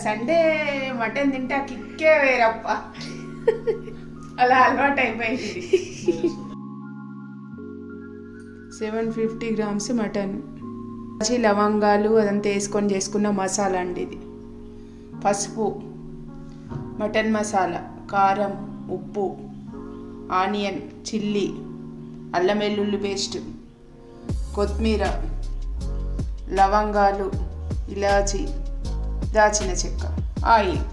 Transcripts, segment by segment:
Sunday mutton తింటే ఆ కిక్కే వేరప్ప. అలా అలవాటు అయిపోయింది. 750 grams మటన్, లవంగాలు అదంతా వేసుకొని చేసుకున్న మసాలా అండి ఇది. పసుపు, మటన్ మసాలా, కారం, ఉప్పు, ఆనియన్, చిల్లీ, అల్లం వెల్లుల్లి పేస్ట్, కొత్తిమీర, లవంగాలు, ఇలాచి, దాచిన చెక్క, ఆయిల్,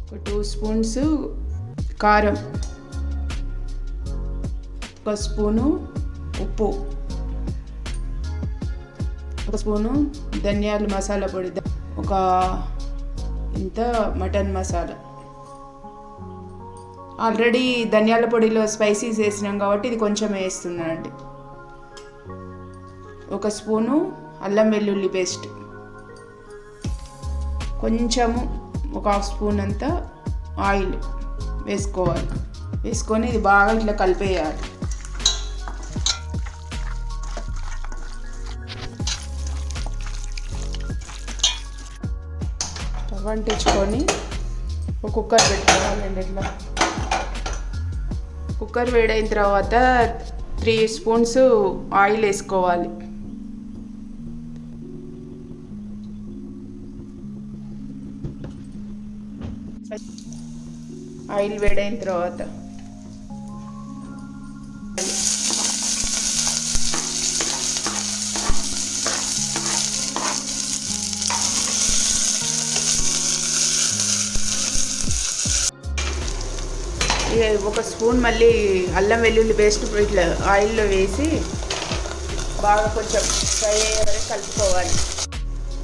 ఒక 2 spoons కారం, ఒక స్పూను ఉప్పు, ఒక స్పూను ధనియాల మసాలా పొడి, ఒక ఇంత మటన్ మసాలా. ఆల్రెడీ ధనియాల పొడిలో స్పైసీస్ వేసినాం కాబట్టి ఇది కొంచెం వేస్తున్నానండి. ఒక స్పూను అల్లం వెల్లుల్లి పేస్ట్, కొంచెము ఒక 1/2 స్పూన్ అంతా ఆయిల్ వేసుకోవాలి. వేసుకొని ఇది బాగా ఇట్లా కలిపేయాలి. వంటించుకొని ఒక కుక్కర్ పెట్టుకోవాలండి. ఇట్లా కుక్కర్ వేడైన తర్వాత 3 spoons ఆయిల్ వేసుకోవాలి. ఆయిల్ వేడైన తర్వాత ఒక స్పూన్ మళ్ళీ అల్లం వెల్లుల్లి పేస్ట్ ఇట్లా ఆయిల్లో వేసి బాగా కొంచెం ఫ్రై అయ్యే వరకు కలుపుకోవాలి.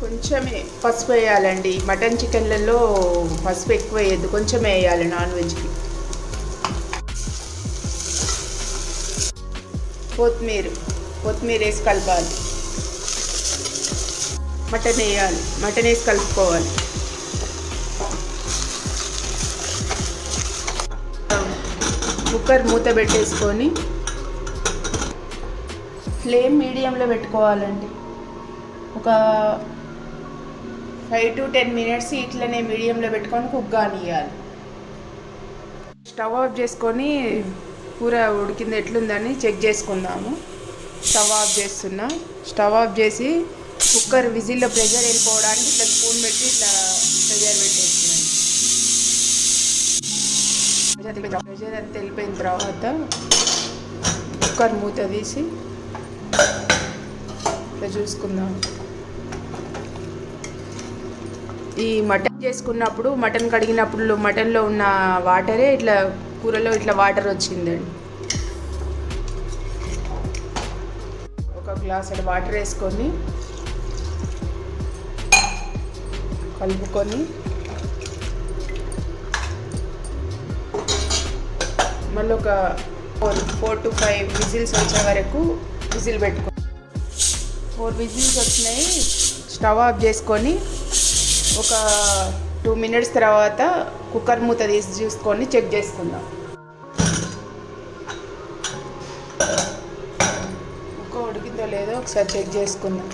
కొంచెమే పసుపు వేయాలండి. మటన్ చికెన్లలో పసుపు ఎక్కువ వేయద్దు, కొంచెం వేయాలి నాన్ వెజ్కి. కొత్తిమీర వేసి కలపాలి. మటన్ వేయాలి, మటన్ వేసి కలుపుకోవాలి. కుక్కర్ మూత పెట్టేసుకొని ఫ్లేమ్ మీడియంలో పెట్టుకోవాలండి. ఒక 5 to 10 minutes ఇట్లనే మీడియంలో పెట్టుకొని కుక్ కానియాలి. స్టవ్ ఆఫ్ చేసుకొని కూర ఉడికింది ఎట్లుందని చెక్ చేసుకుందాము. స్టవ్ ఆఫ్ చేస్తున్నా. స్టవ్ ఆఫ్ చేసి కుక్కర్ విజిల్లో ప్రెషర్ వెళ్ళిపోవడానికి ఇట్లా స్పూన్ పెట్టి ఇట్లా ప్రెషర్ పెట్టేస్తున్నాను. ప్రెషర్ అంతా వెళ్ళిపోయిన తర్వాత కుక్కర్ మూత తీసి ఇట్లా చూసుకుందాం. ఈ మటన్ చేసుకున్నప్పుడు, మటన్ కడిగినప్పుడు మటన్లో ఉన్న వాటరే ఇట్లా కూరలో ఇట్లా వాటర్ వచ్చిందండి. ఒక గ్లాసు వాటర్ వేసుకొని కలుపుకొని మళ్ళీ ఒక 4 to 5 విజిల్స్ వచ్చే వరకు విజిల్ పెట్టుకో. 4 విజిల్స్ వచ్చినాయి. స్టవ్ ఆఫ్ చేసుకొని ఒక 2 minutes తర్వాత కుక్కర్ మూత తీసి చూసుకొని చెక్ చేసుకుందాం. ముక్క ఉడికిందో లేదో ఒకసారి చెక్ చేసుకుందాం.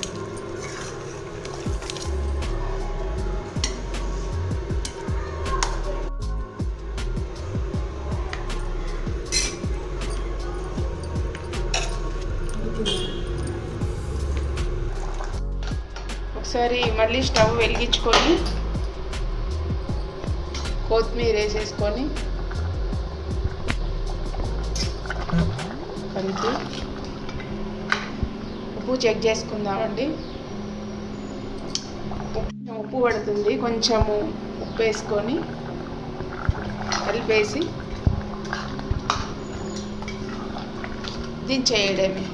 ఒకసారి మళ్ళీ స్టవ్ వెలిగించుకొని కొత్తిమీర వేసేసుకొని కలిపి ఉప్పు చెక్ చేసుకుందామండి. ఉప్పు పడుతుంది, కొంచెము ఉప్పు వేసుకొని కలిపేసి దించేయడమే.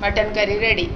Mutton curry ready.